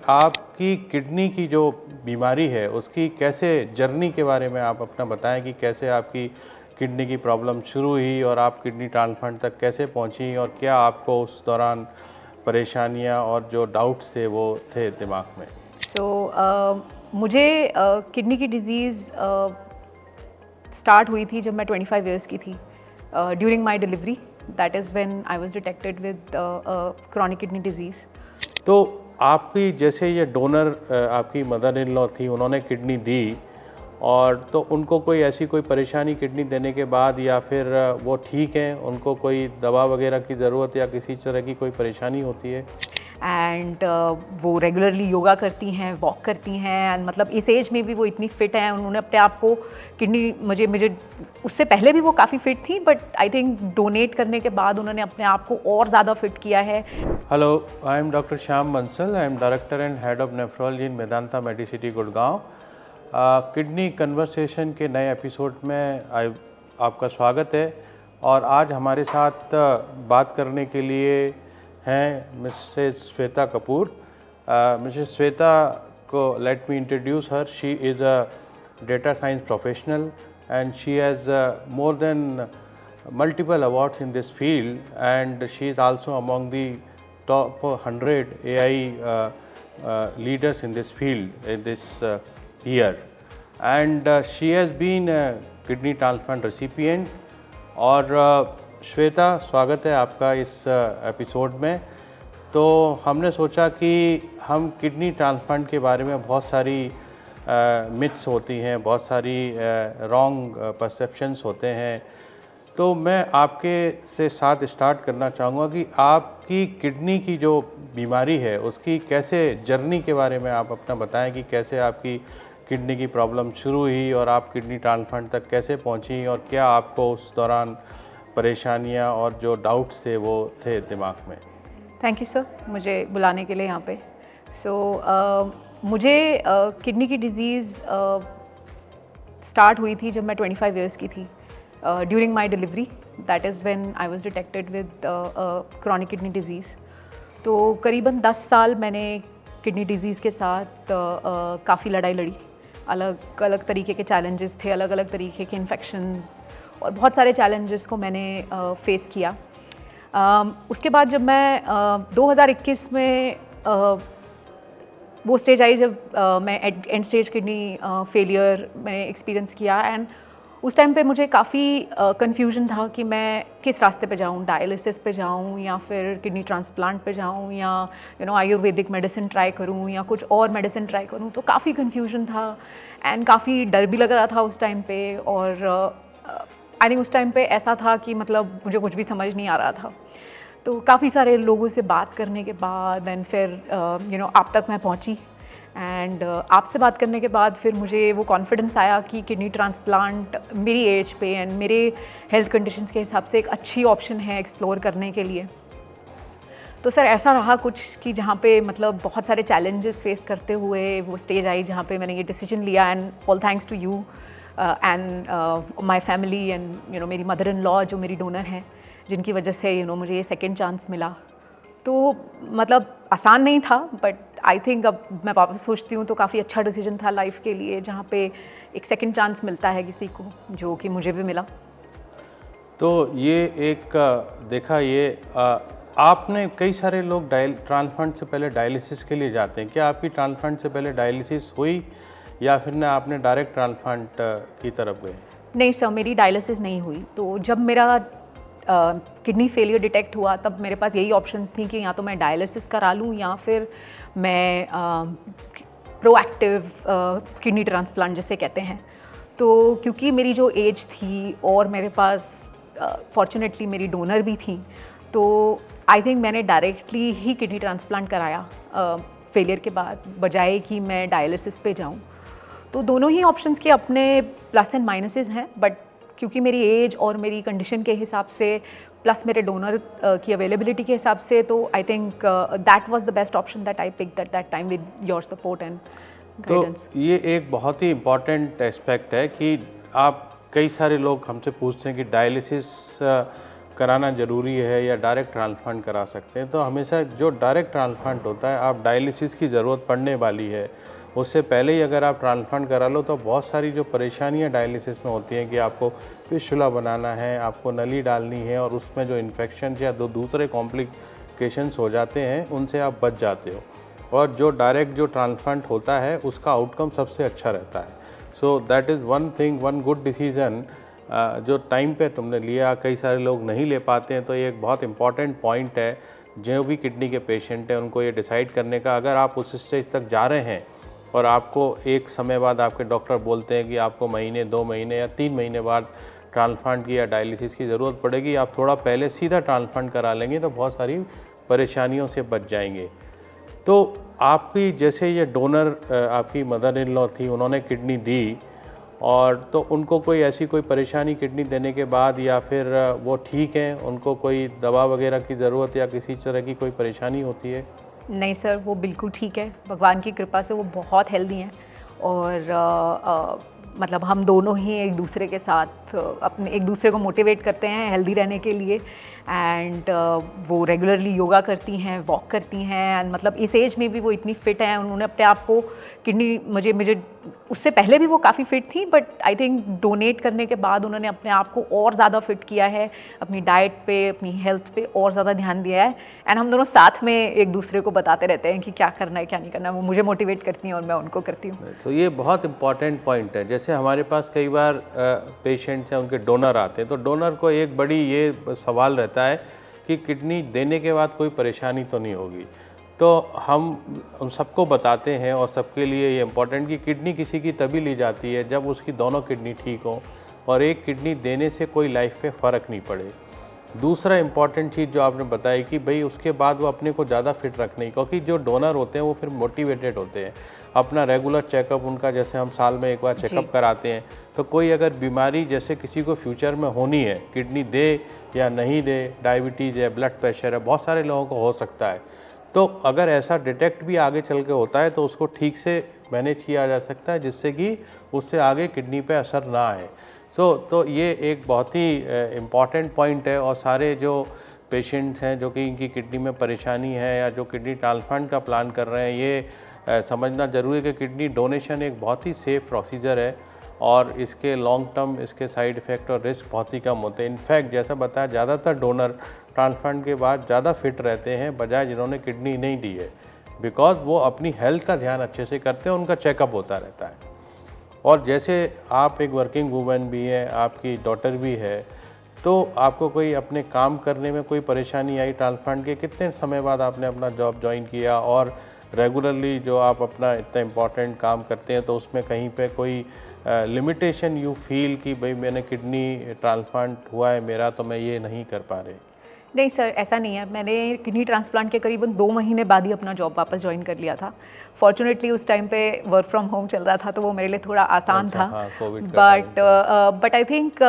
आपकी किडनी की जो बीमारी है उसकी कैसे जर्नी के बारे में आप अपना बताएं कि कैसे आपकी किडनी की प्रॉब्लम शुरू हुई और आप किडनी ट्रांसप्लांट तक कैसे पहुंची और क्या आपको उस दौरान परेशानियां और जो डाउट्स थे वो थे दिमाग में। मुझे किडनी की डिज़ीज़ स्टार्ट हुई थी जब मैं 25 इयर्स की थी, during my delivery. That is when I was detected with chronic kidney disease. तो आपकी जैसे ये डोनर आपकी मदर इन लॉ थी, उन्होंने किडनी दी और तो उनको कोई ऐसी कोई परेशानी किडनी देने के बाद या फिर वो ठीक हैं, उनको कोई दवा वगैरह की ज़रूरत या किसी तरह की कोई परेशानी होती है? एंड वो रेगुलरली योगा करती हैं, वॉक करती हैं, एंड मतलब इस एज में भी वो इतनी फिट हैं। उन्होंने अपने आप को किडनी मुझे उससे पहले भी वो काफ़ी फिट थी, बट आई थिंक डोनेट करने के बाद उन्होंने अपने आप को और ज़्यादा फिट किया है। Hello, I am doctor Shyam Bansal. I am director and head of nephrology in Medanta Medicity Gurgaon. Kidney conversation के नए एपिसोड में आपका स्वागत है और आज हमारे साथ बात करने के लिए हैं मिसेस श्वेता कपूर। मिसेस श्वेता को let me introduce her. She is a data science professional and she has more than multiple awards in this field, and she is also among the top 100 AI leaders in this field in this year, and she has been a kidney transplant recipient. और श्वेता, स्वागत है आपका इस episode में। तो हमने सोचा कि हम किडनी ट्रांसप्लांट के बारे में बहुत सारी मिथ्स होती हैं, बहुत सारी रॉन्ग परसेप्शंस होते हैं। तो मैं आपके से साथ स्टार्ट करना चाहूँगा कि आपकी किडनी की जो बीमारी है उसकी कैसे जर्नी के बारे में आप अपना बताएं कि कैसे आपकी किडनी की प्रॉब्लम शुरू हुई और आप किडनी ट्रांसप्लांट तक कैसे पहुंची और क्या आपको उस दौरान परेशानियां और जो डाउट्स थे वो थे दिमाग में। थैंक यू सर, मुझे बुलाने के लिए यहाँ पे। मुझे किडनी की डिज़ीज़ स्टार्ट हुई थी जब मैं 25 इयर्स की थी, during my delivery. That is when I was detected with chronic kidney disease. तो करीबन 10 साल मैंने किडनी डिज़ीज़ के साथ काफ़ी लड़ाई लड़ी। अलग अलग तरीके के चैलेंजेस थे, अलग अलग तरीके के इन्फेक्शंस और बहुत सारे चैलेंजेस को मैंने फेस किया। उसके बाद जब मैं 2021 में वो स्टेज आई जब मैं एंड स्टेज किडनी फेलियर मैंने एक्सपीरियंस किया, एंड उस टाइम पे मुझे काफ़ी कन्फ्यूजन था कि मैं किस रास्ते पे जाऊँ, डायलिसिस पे जाऊँ या फिर किडनी ट्रांसप्लांट पे जाऊँ या आयुर्वेदिक मेडिसिन ट्राई करूँ या कुछ और मेडिसिन ट्राई करूँ। तो काफ़ी कन्फ्यूजन था एंड काफ़ी डर भी लग रहा था उस टाइम पे। और आई थिंक उस टाइम पे ऐसा था कि मतलब मुझे कुछ भी समझ नहीं आ रहा था। तो काफ़ी सारे लोगों से बात करने के बाद एंड फिर आप तक मैं पहुंची, एंड आपसे बात करने के बाद फिर मुझे वो कॉन्फिडेंस आया कि किडनी ट्रांसप्लांट मेरी एज पे एंड मेरे हेल्थ कंडीशंस के हिसाब से एक अच्छी ऑप्शन है एक्सप्लोर करने के लिए। तो सर ऐसा रहा कुछ कि जहाँ पे मतलब बहुत सारे चैलेंजेस फेस करते हुए वो स्टेज आई जहाँ पे मैंने ये डिसीजन लिया, and all thanks to you and my family and मेरी मदर इन लॉ जो मेरी डोनर हैं, जिनकी वजह से मुझे ये सेकंड चांस मिला। तो मतलब आसान नहीं था, बट आई थिंक अब मैं वापस सोचती हूँ तो काफ़ी अच्छा डिसीजन था लाइफ के लिए, जहाँ पे एक सेकंड चांस मिलता है किसी को, जो कि मुझे भी मिला। तो ये एक देखा ये आपने कई सारे लोग ट्रांसप्लांट से पहले डायलिसिस के लिए जाते हैं। क्या आपकी ट्रांसप्लांट से पहले डायलिसिस हुई या फिर ना आपने डायरेक्ट ट्रांसप्लांट की तरफ गए? नहीं सर, मेरी डायलिसिस नहीं हुई। तो जब मेरा किडनी फेलियर डिटेक्ट हुआ तब मेरे पास यही ऑप्शंस थी कि या तो मैं डायलिसिस करा लूँ या फिर मैं प्रोएक्टिव किडनी ट्रांसप्लांट जिसे कहते हैं। तो क्योंकि मेरी जो एज थी और मेरे पास फॉर्चुनेटली मेरी डोनर भी थी, तो आई थिंक मैंने डायरेक्टली ही किडनी ट्रांसप्लांट कराया फेलियर के बाद, बजाय कि मैं डायलिसिस पे जाऊँ। तो दोनों ही ऑप्शंस के अपने प्लस एंड माइनसेस हैं, बट क्योंकि मेरी एज और मेरी कंडीशन के हिसाब से प्लस मेरे डोनर की अवेलेबिलिटी के हिसाब से, तो I think that was the best option that I picked at that time with your support and guidance. तो ये एक बहुत ही इम्पॉर्टेंट एस्पेक्ट है कि आप कई सारे लोग हमसे पूछते हैं कि डायलिसिस कराना ज़रूरी है या डायरेक्ट ट्रांसप्लांट करा सकते हैं। तो हमेशा जो डायरेक्ट ट्रांसप्लांट होता है, आप डायलिसिस की ज़रूरत पड़ने वाली है, उससे पहले ही अगर आप ट्रांसप्लांट करा लो तो बहुत सारी जो परेशानियां डायलिसिस में होती हैं कि आपको फिस्टुला बनाना है, आपको नली डालनी है और उसमें जो इन्फेक्शन या दूसरे कॉम्प्लिकेशंस हो जाते हैं उनसे आप बच जाते हो। और जो डायरेक्ट जो ट्रांसप्लांट होता है उसका आउटकम सबसे अच्छा रहता है। So that is one thing, one good decision जो टाइम पे तुमने लिया। कई सारे लोग नहीं ले पाते हैं, तो ये एक बहुत इंपॉर्टेंट पॉइंट है जो भी किडनी के पेशेंट हैं उनको ये डिसाइड करने का। अगर आप उस स्टेज तक जा रहे हैं और आपको एक समय बाद आपके डॉक्टर बोलते हैं कि आपको महीने, 2 महीने या 3 महीने बाद ट्रांसप्लांट की या डायलिसिस की ज़रूरत पड़ेगी, आप थोड़ा पहले सीधा ट्रांसप्लांट करा लेंगे तो बहुत सारी परेशानियों से बच जाएंगे। तो आपकी जैसे ये डोनर आपकी मदर इन लॉ थी, उन्होंने किडनी दी और तो उनको कोई ऐसी कोई परेशानी किडनी देने के बाद या फिर वो ठीक हैं, उनको कोई दवा वगैरह की ज़रूरत या किसी तरह की कोई परेशानी होती है? नहीं सर, वो बिल्कुल ठीक है, भगवान की कृपा से वो बहुत हेल्दी हैं और मतलब हम दोनों ही एक दूसरे के साथ अपने एक दूसरे को मोटिवेट करते हैं हेल्दी रहने के लिए। एंड वो रेगुलरली योगा करती हैं, वॉक करती हैं एंड मतलब इस एज में भी वो इतनी फिट हैं। उन्होंने अपने आप को किडनी मुझे उससे पहले भी वो काफ़ी फिट थी, बट आई थिंक डोनेट करने के बाद उन्होंने अपने आप को और ज़्यादा फिट किया है, अपनी डाइट पे, अपनी हेल्थ पे और ज़्यादा ध्यान दिया है। एंड हम दोनों साथ में एक दूसरे को बताते रहते हैं कि क्या करना है क्या नहीं करना है। वो मुझे मोटिवेट करती हैं और मैं उनको करती हूँ। तो ये बहुत इंपॉर्टेंट पॉइंट है। जैसे हमारे पास कई बार पेशेंट्स हैं, उनके डोनर आते हैं, तो डोनर को एक बड़ी ये सवाल रहता है कि किडनी देने के बाद कोई परेशानी तो नहीं होगी। तो हम उन सबको बताते हैं और सबके लिए ये इम्पोर्टेंट कि किडनी किसी की तभी ली जाती है जब उसकी दोनों किडनी ठीक हों और एक किडनी देने से कोई लाइफ पे फ़र्क नहीं पड़े। दूसरा इम्पॉर्टेंट चीज़ जो आपने बताई कि भाई उसके बाद वो अपने को ज़्यादा फिट रखने की, क्योंकि जो डोनर होते हैं वो फिर मोटिवेटेड होते हैं। अपना रेगुलर चेकअप उनका, जैसे हम साल में एक बार चेकअप कराते हैं, तो कोई अगर बीमारी जैसे किसी को फ्यूचर में होनी है, किडनी दे या नहीं दे, डायबिटीज़ है, ब्लड प्रेशर है, बहुत सारे लोगों को हो सकता है। तो अगर ऐसा डिटेक्ट भी आगे चल के होता है तो उसको ठीक से मैनेज किया जा सकता है जिससे कि उससे आगे किडनी पे असर ना आए। तो ये एक बहुत ही इम्पॉर्टेंट पॉइंट है। और सारे जो पेशेंट्स हैं जो कि इनकी किडनी में परेशानी है या जो किडनी ट्रांसप्लांट का प्लान कर रहे हैं, ये समझना ज़रूरी है कि किडनी डोनेशन एक बहुत ही सेफ़ प्रोसीजर है और इसके लॉन्ग टर्म इसके साइड इफ़ेक्ट और रिस्क बहुत ही कम होते हैं। इनफैक्ट जैसा बताया, ज़्यादातर डोनर ट्रांसप्लांट के बाद ज़्यादा फिट रहते हैं बजाय जिन्होंने किडनी नहीं दी है, बिकॉज वो अपनी हेल्थ का ध्यान अच्छे से करते हैं, उनका चेकअप होता रहता है। और जैसे आप एक वर्किंग वूमेन भी है, आपकी डॉटर भी है, तो आपको कोई अपने काम करने में कोई परेशानी आई ट्रांसप्लांट के कितने समय बाद आपने अपना जॉब ज्वाइन किया? और रेगुलरली जो आप अपना इतना इम्पोर्टेंट काम करते हैं तो उसमें कहीं पे कोई लिमिटेशन यू फील कि भाई मैंने किडनी ट्रांसप्लांट हुआ है मेरा तो मैं ये नहीं कर पा रहे? नहीं सर, ऐसा नहीं है। मैंने किडनी ट्रांसप्लांट के करीबन 2 महीने बाद ही अपना जॉब वापस ज्वाइन कर लिया था। फॉर्चुनेटली उस टाइम पे वर्क फ्रॉम होम चल रहा था तो वो मेरे लिए थोड़ा आसान था। हाँ, कोविड का बट आई थिंक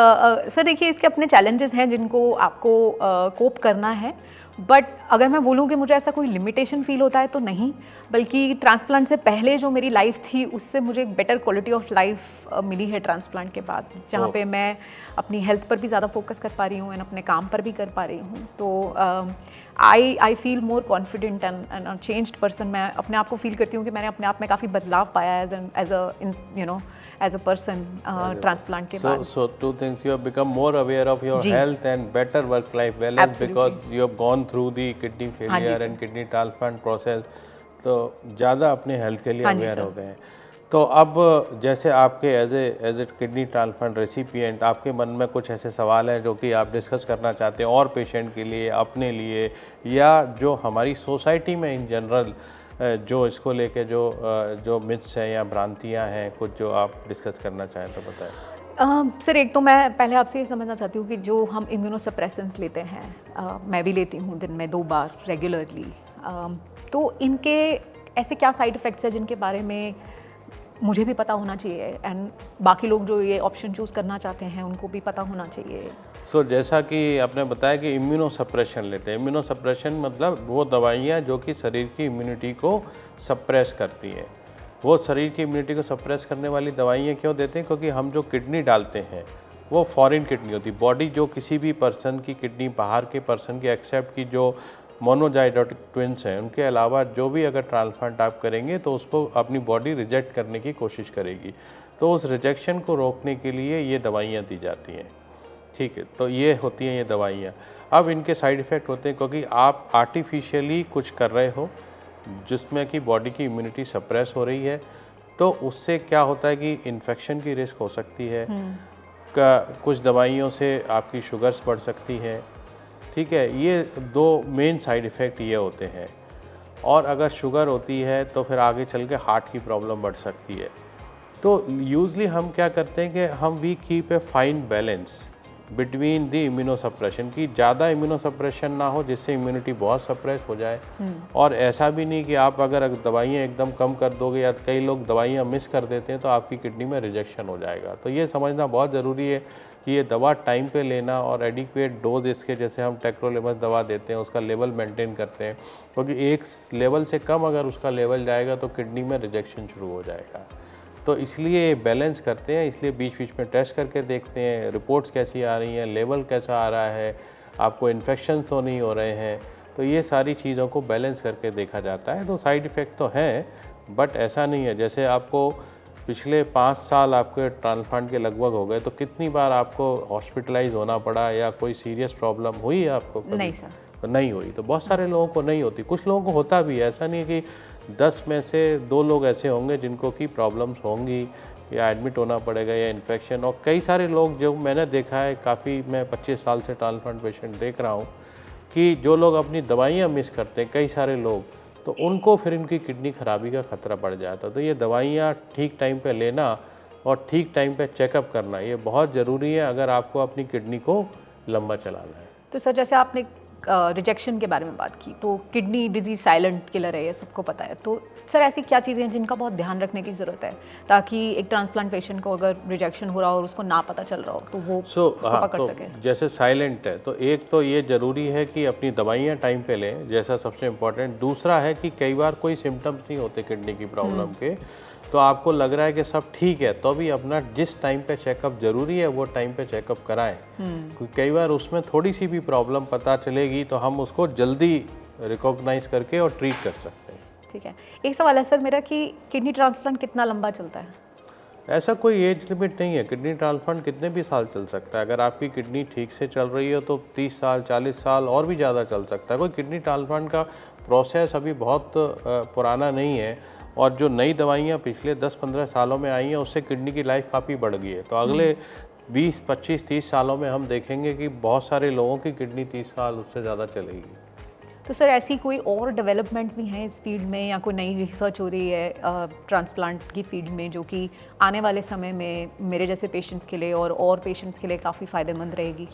सर देखिए, इसके अपने चैलेंजेस हैं जिनको आपको कोप करना है। बट अगर मैं बोलूँ कि मुझे ऐसा कोई लिमिटेशन फील होता है तो नहीं, बल्कि ट्रांसप्लांट से पहले जो मेरी लाइफ थी उससे मुझे एक बेटर क्वालिटी ऑफ लाइफ मिली है ट्रांसप्लांट के बाद, जहाँ पे मैं अपनी हेल्थ पर भी ज़्यादा फोकस कर पा रही हूँ एंड अपने काम पर भी कर पा रही हूँ। तो I feel more confident and changed person. मैं अपने आप को फील करती हूँ कि मैंने अपने आप में काफ़ी बदलाव पाया एज अ पर्सन ट्रांसप्लांट के बाद। So two things, you have become more aware of your health and better work-life balance. Absolutely. Because you have gone through the kidney failure and kidney transplant process. तो ज़्यादा अपने health के लिए aware हो गए हैं। तो अब जैसे आपके as a kidney transplant recipient, आपके मन में कुछ ऐसे सवाल हैं जो कि आप डिस्कस करना चाहते हैं और पेशेंट के लिए, अपने लिए, या जो हमारी सोसाइटी में इन जनरल जो इसको लेके जो मिथ्स हैं या भ्रांतियां हैं, कुछ जो आप डिस्कस करना चाहें तो बताएं। सर एक तो मैं पहले आपसे ये समझना चाहती हूँ कि जो हम इम्यूनोसप्रेसेंट्स लेते हैं, मैं भी लेती हूँ दिन में 2 बार रेगुलरली, तो इनके ऐसे क्या साइड इफ़ेक्ट्स हैं जिनके बारे में मुझे भी पता होना चाहिए एंड बाकी लोग जो ये ऑप्शन चूज़ करना चाहते हैं उनको भी पता होना चाहिए। सो जैसा कि आपने बताया कि इम्यूनोसप्रेशन लेते हैं। इम्यूनोसप्रेशन मतलब वो दवाइयाँ जो कि शरीर की इम्यूनिटी को सप्रेस करती हैं। वो शरीर की इम्यूनिटी को सप्रेस करने वाली दवाइयाँ क्यों देते हैं? क्योंकि हम जो किडनी डालते हैं वो फॉरेन किडनी होती है। बॉडी जो किसी भी पर्सन की किडनी बाहर के पर्सन की एक्सेप्ट की जो मोनोजाइगोटिक ट्विंस हैं उनके अलावा जो भी अगर ट्रांसप्लांट आप करेंगे तो उसको अपनी बॉडी रिजेक्ट करने की कोशिश करेगी। तो उस रिजेक्शन को रोकने के लिए ये दवाइयाँ दी जाती हैं, ठीक है। तो ये होती हैं ये दवाइयाँ। अब इनके साइड इफ़ेक्ट होते हैं क्योंकि आप आर्टिफिशियली कुछ कर रहे हो जिसमें कि बॉडी की इम्यूनिटी सप्रेस हो रही है, तो उससे क्या होता है कि इन्फेक्शन की रिस्क हो सकती है। कुछ दवाइयों से आपकी शुगर्स बढ़ सकती हैं, ठीक है। ये दो मेन साइड इफ़ेक्ट ये होते हैं। और अगर शुगर होती है तो फिर आगे चल के हार्ट की प्रॉब्लम बढ़ सकती है। तो यूजली हम क्या करते हैं कि हम we keep a fine balance between the immunosuppression की ज़्यादा इम्यूनोसप्रेशन ना हो जिससे इम्यूनिटी बहुत सप्रेस हो जाए, और ऐसा भी नहीं कि आप अगर दवाइयाँ एकदम कम कर दोगे या कई लोग दवाइयाँ मिस कर देते हैं तो आपकी किडनी में रिजेक्शन हो जाएगा। तो ये समझना बहुत ज़रूरी है कि ये दवा टाइम पे लेना और एडिक्वेट डोज इसके, जैसे हम टेक्रोलेमस दवा देते हैं उसका लेवल मेंटेन करते हैं, क्योंकि एक लेवल से कम अगर उसका लेवल जाएगा तो किडनी में रिजेक्शन शुरू हो जाएगा। तो इसलिए बैलेंस करते हैं, इसलिए बीच बीच में टेस्ट करके देखते हैं रिपोर्ट्स कैसी आ रही हैं, लेवल कैसा आ रहा है, आपको इन्फेक्शन तो नहीं हो रहे हैं। तो ये सारी चीज़ों को बैलेंस करके देखा जाता है। तो साइड इफ़ेक्ट तो हैं, बट ऐसा नहीं है जैसे आपको पिछले 5 साल आपके ट्रांसप्लांट के लगभग हो गए तो कितनी बार आपको हॉस्पिटलाइज होना पड़ा या कोई सीरियस प्रॉब्लम हुई है आपको कभी? नहीं सर। तो नहीं हुई। तो बहुत सारे लोगों को नहीं होती, कुछ लोगों को होता भी है। ऐसा नहीं है कि 10 में से 2 लोग ऐसे होंगे जिनको की प्रॉब्लम्स होंगी या एडमिट होना पड़ेगा या इन्फेक्शन। और कई सारे लोग जो मैंने देखा है, काफ़ी मैं 25 साल से ट्रांसप्लांट पेशेंट देख रहा हूँ कि जो लोग अपनी दवाइयाँ मिस करते हैं, कई सारे लोग, तो उनको फिर इनकी किडनी खराबी का खतरा बढ़ जाता है। तो ये दवाइयाँ ठीक टाइम पे लेना और ठीक टाइम पे चेकअप करना ये बहुत ज़रूरी है अगर आपको अपनी किडनी को लंबा चलाना है। तो सर जैसे आपने रिजेक्शन के बारे में बात की, तो किडनी डिजीज साइलेंट किलर है, ये सबको पता है। तो सर ऐसी क्या चीज़ें हैं जिनका बहुत ध्यान रखने की ज़रूरत है ताकि एक ट्रांसप्लांट पेशेंट को अगर रिजेक्शन हो रहा हो और उसको ना पता चल रहा हो तो वो उसको पकड़ तो सके? जैसे साइलेंट है तो एक तो ये ज़रूरी है कि अपनी दवाइयाँ टाइम पे लें, जैसा सबसे इम्पोर्टेंट। दूसरा है कि कई बार कोई सिम्टम्स नहीं होते किडनी की प्रॉब्लम के, तो आपको लग रहा है कि सब ठीक है, तो भी अपना जिस टाइम पे चेकअप ज़रूरी है वो टाइम पे चेकअप कराएं। क्योंकि कई बार उसमें थोड़ी सी भी प्रॉब्लम पता चलेगी तो हम उसको जल्दी रिकॉग्नाइज करके और ट्रीट कर सकते हैं। ठीक है। एक सवाल है सर मेरा कि किडनी ट्रांसप्लांट कितना लंबा चलता है? ऐसा कोई एज लिमिट नहीं है, किडनी ट्रांसप्लांट कितने भी साल चल सकता है। अगर आपकी किडनी ठीक से चल रही है तो 30 साल 40 साल और भी ज़्यादा चल सकता है। कोई किडनी ट्रांसप्लांट का प्रोसेस अभी बहुत पुराना नहीं है, और जो नई दवाइयाँ पिछले 10-15 सालों में आई हैं उससे किडनी की लाइफ काफ़ी बढ़ गई है। तो अगले 20, 25, 30 सालों में हम देखेंगे कि बहुत सारे लोगों की किडनी 30 साल उससे ज़्यादा चलेगी। तो सर ऐसी कोई और डेवलपमेंट्स भी हैं इस फील्ड में या कोई नई रिसर्च हो रही है ट्रांसप्लांट की फील्ड में जो कि आने वाले समय में मेरे जैसे पेशेंट्स के लिए और पेशेंट्स के लिए काफ़ी फ़ायदेमंद रहेगी?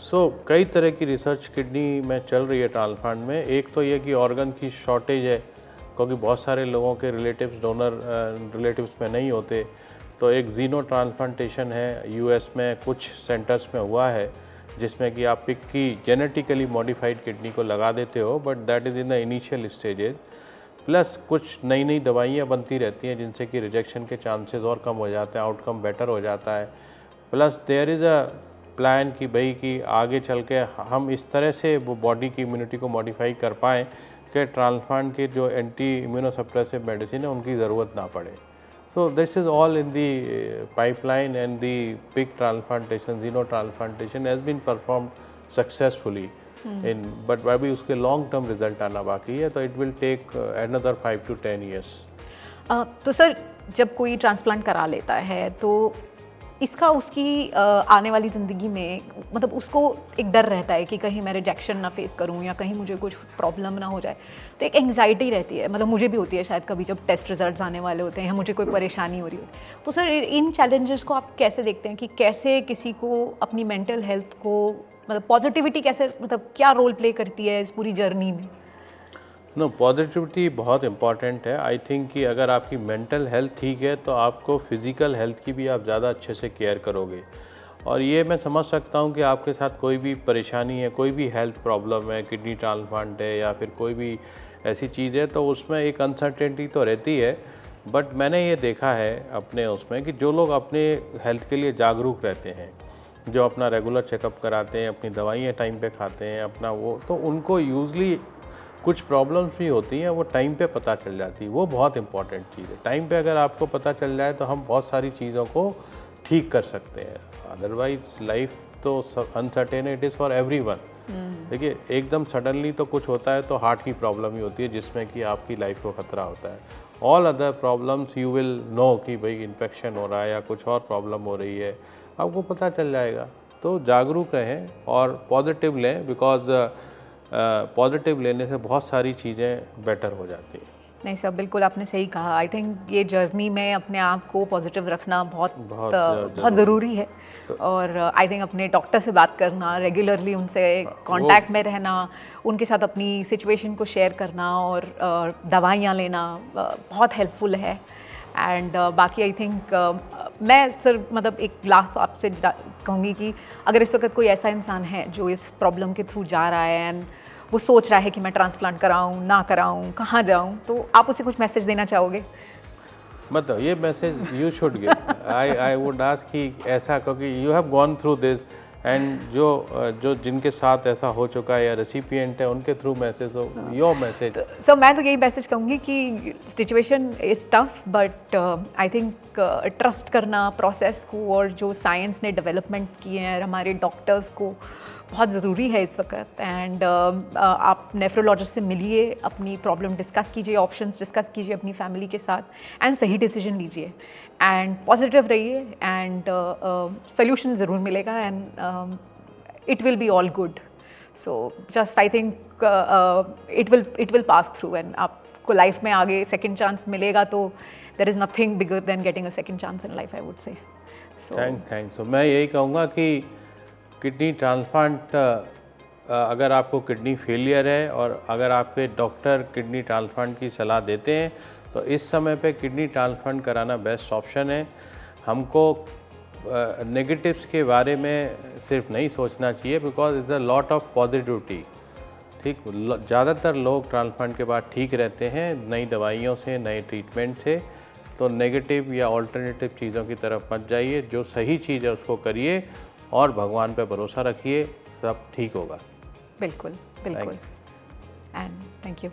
कई तरह की रिसर्च किडनी में चल रही है ट्रांसप्लांट में। एक तो ये कि ऑर्गन की शॉर्टेज है, क्योंकि बहुत सारे लोगों के रिलेटिव्स में नहीं होते। तो एक जीनो ट्रांसप्लांटेशन है, यूएस में कुछ सेंटर्स में हुआ है, जिसमें कि आप पिक की जेनेटिकली मॉडिफाइड किडनी को लगा देते हो, but that is in the initial stages. Plus कुछ नई नई दवाइयाँ बनती रहती हैं जिनसे कि रिजेक्शन के चांसेस और कम हो जाते हैं, आउटकम बेटर हो जाता है। Plus there is a plan कि भाई कि आगे चल के हम इस तरह से वो बॉडी की इम्यूनिटी को मॉडिफाई कर पाएँ कि ट्रांसप्लांट के जो एंटी इम्यूनोसप्रेसिव मेडिसिन है उनकी ज़रूरत ना पड़े। So this is all in the pipeline, and the pig transplantation, xeno transplantation has been performed successfully in, but अभी उसके लॉन्ग टर्म रिजल्ट आना बाकी है। तो it will take another 5 to 10 years। तो सर जब कोई ट्रांसप्लांट करा लेता है तो इसका उसकी आने वाली ज़िंदगी में मतलब उसको एक डर रहता है कि कहीं मैं रिजेक्शन ना फेस करूं या कहीं मुझे कुछ प्रॉब्लम ना हो जाए, तो एक एंग्जाइटी रहती है। मतलब मुझे भी होती है शायद कभी जब टेस्ट रिजल्ट्स आने वाले होते हैं या मुझे कोई परेशानी हो रही होती है। तो सर इन चैलेंजेस को आप कैसे देखते हैं कि कैसे किसी को अपनी मेंटल हेल्थ को मतलब पॉजिटिविटी कैसे मतलब क्या रोल प्ले करती है इस पूरी जर्नी में? पॉजिटिविटी बहुत इम्पॉर्टेंट है। आई थिंक कि अगर आपकी मेंटल हेल्थ ठीक है तो आपको फिज़िकल हेल्थ की भी आप ज़्यादा अच्छे से केयर करोगे। और ये मैं समझ सकता हूँ कि आपके साथ कोई भी परेशानी है, कोई भी हेल्थ प्रॉब्लम है, किडनी ट्रांसप्लांट है या फिर कोई भी ऐसी चीज़ है, तो उसमें एक अनसर्टेनिटी तो रहती है। बट मैंने ये देखा है अपने उसमें कि जो लोग अपने हेल्थ के लिए जागरूक रहते हैं, जो अपना रेगुलर चेकअप कराते हैं, अपनी दवाइयाँ टाइम पे खाते हैं, अपना वो, तो उनको यूजली कुछ प्रॉब्लम्स भी होती हैं वो टाइम पे पता चल जाती है। वो बहुत इंपॉर्टेंट चीज़ है। टाइम पे अगर आपको पता चल जाए तो हम बहुत सारी चीज़ों को ठीक कर सकते हैं। अदरवाइज लाइफ तो uncertain it is for everyone. देखिए, एकदम सडनली तो कुछ होता है तो हार्ट की प्रॉब्लम ही होती है जिसमें कि आपकी लाइफ को खतरा होता है। All other problems you will know कि भाई इन्फेक्शन हो रहा है या कुछ और प्रॉब्लम हो रही है, आपको पता चल जाएगा। तो जागरूक रहें और पॉजिटिव लें, बिकॉज पॉजिटिव लेने से बहुत सारी चीज़ें बेटर हो जाती हैं। नहीं सर, बिल्कुल आपने सही कहा। आई थिंक ये जर्नी में अपने आप को पॉजिटिव रखना बहुत ज़रूरी है। और आई थिंक अपने डॉक्टर से बात करना, रेगुलरली उनसे कांटेक्ट में रहना, उनके साथ अपनी सिचुएशन को शेयर करना और दवाइयाँ लेना बहुत हेल्पफुल है। एंड बाकी आई थिंक मैं सर मतलब एक लास्ट आपसे कहूँगी कि अगर इस वक्त कोई ऐसा इंसान है जो इस प्रॉब्लम के थ्रू जा रहा है एंड वो सोच रहा है कि मैं ट्रांसप्लांट कराऊं ना कराऊं, कहाँ जाऊं, तो आप उसे कुछ मैसेज देना चाहोगे? मतलब ये message you should give. I would ask कि ऐसा, क्योंकि you have gone through this and जो जिनके साथ ऐसा हो चुका है या रेसिपिएंट है उनके थ्रू मैसेज हो, योर मैसेज। सो मैं तो यही मैसेज कहूँगी कि situation is tough, but I think trust करना प्रोसेस को, और जो साइंस ने डेवलपमेंट किए हैं हमारे डॉक्टर्स को, बहुत ज़रूरी है इस वक्त। एंड आप नेफ्रोलॉजिस्ट से मिलिए, अपनी प्रॉब्लम डिस्कस कीजिए, ऑप्शंस डिस्कस कीजिए अपनी फैमिली के साथ एंड सही डिसीजन लीजिए एंड पॉजिटिव रहिए एंड सोल्यूशन ज़रूर मिलेगा and it will be all good. So just I think it will pass through and आपको लाइफ में आगे सेकेंड चांस मिलेगा, तो there is nothing bigger than getting a second chance in life, I would say. Thanks. तो मैं यही कहूँगा कि किडनी ट्रांसप्लांट, अगर आपको किडनी फेलियर है और अगर आपके डॉक्टर किडनी ट्रांसप्लांट की सलाह देते हैं तो इस समय पे किडनी ट्रांसप्लांट कराना बेस्ट ऑप्शन है। हमको नेगेटिव्स के बारे में सिर्फ नहीं सोचना चाहिए, because is a lot of positivity. ठीक, ज़्यादातर लोग ट्रांसप्लांट के बाद ठीक रहते हैं नई दवाइयों से, नए ट्रीटमेंट से। तो नेगेटिव या ऑल्टरनेटिव चीज़ों की तरफ मत जाइए, जो सही चीज़ है उसको करिए और भगवान पे भरोसा रखिए, सब ठीक होगा। बिल्कुल बिल्कुल। And thank you.